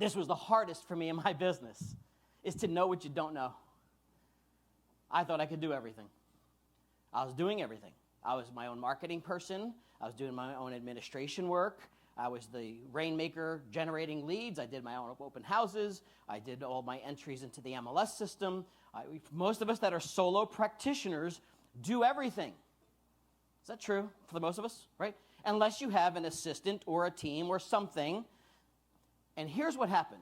This was the hardest for me in my business, is to know what you don't know. I thought I could do everything. I was doing everything. I was my own marketing person. I was doing my own administration work. I was the rainmaker generating leads. I did my own open houses. I did all my entries into the MLS system. Most of us that are solo practitioners do everything. Is that true for the most of us, right? Unless you have an assistant or a team or something. And here's what happened.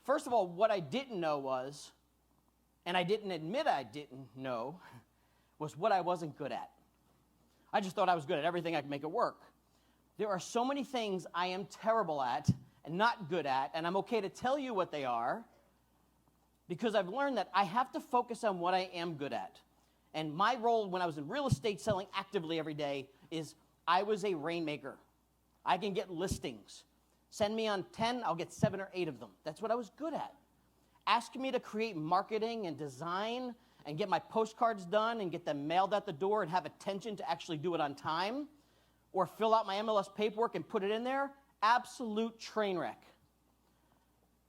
First of all, what I didn't know was, and I didn't admit I didn't know, was what I wasn't good at. I just thought I was good at everything. I could make it work. There are so many things I am terrible at and not good at, and I'm okay to tell you what they are, because I've learned that I have to focus on what I am good at. And my role when I was in real estate selling actively every day is I was a rainmaker. I can get listings. Send me on 10, I'll get 7 or 8 of them. That's what I was good at. Ask me to create marketing and design and get my postcards done and get them mailed at the door and have attention to actually do it on time, or fill out my MLS paperwork and put it in there, absolute train wreck.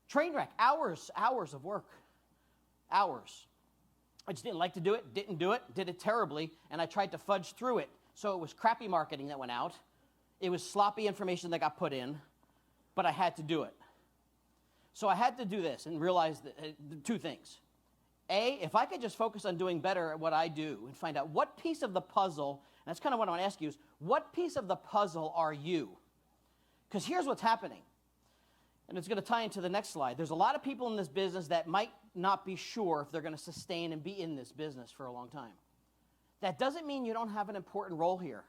Train wreck, hours of work, hours. I just didn't like to do it, didn't do it, did it terribly, and I tried to fudge through it. So it was crappy marketing that went out. It was sloppy information that got put in, but I had to do it. So I had to do this and realize that, 2 things. A, if I could just focus on doing better at what I do and find out what piece of the puzzle, and that's kind of what I want to ask you, is what piece of the puzzle are you? Because here's what's happening, and it's going to tie into the next slide. There's a lot of people in this business that might not be sure if they're going to sustain and be in this business for a long time. That doesn't mean you don't have an important role here.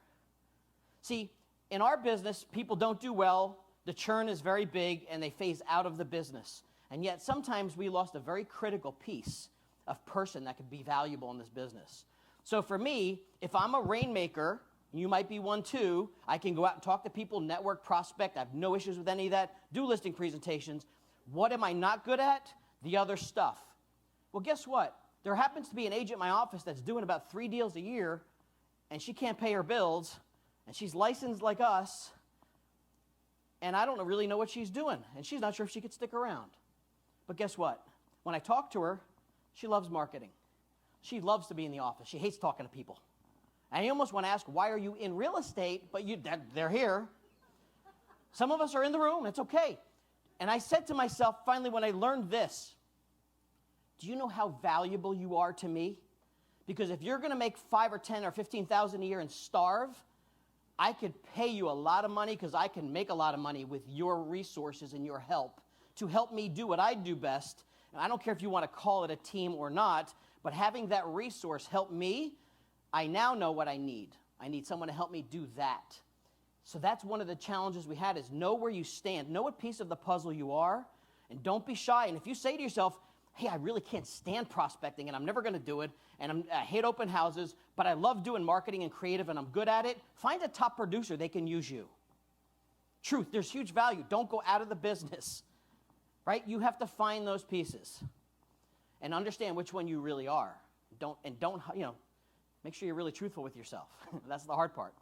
See, in our business, people don't do well, the churn is very big, and they phase out of the business. And yet sometimes we lost a very critical piece of person that could be valuable in this business. So for me, if I'm a rainmaker, you might be one too, I can go out and talk to people, network, prospect, I have no issues with any of that, do listing presentations. What am I not good at? The other stuff. Well, guess what? There happens to be an agent in my office that's doing about 3 deals a year, and she can't pay her bills, and she's licensed like us, and I don't really know what she's doing, and she's not sure if she could stick around. But guess what? When I talk to her, she loves marketing. She loves to be in the office. She hates talking to people. I almost want to ask, why are you in real estate? But they're here. Some of us are in the room. It's okay. And I said to myself, finally, when I learned this, do you know how valuable you are to me? Because if you're going to make 5 or 10 or 15,000 a year and starve, I could pay you a lot of money because I can make a lot of money with your resources and your help to help me do what I do best. And I don't care if you want to call it a team or not, but having that resource help me, I now know what I need. I need someone to help me do that. So that's one of the challenges we had, is know where you stand. Know what piece of the puzzle you are, and don't be shy. And if you say to yourself, hey, I really can't stand prospecting, and I'm never going to do it, and I hate open houses, but I love doing marketing and creative, and I'm good at it, find a top producer. They can use you. Truth, there's huge value. Don't go out of the business, right? You have to find those pieces and understand which one you really are. Don't, make sure you're really truthful with yourself. That's the hard part.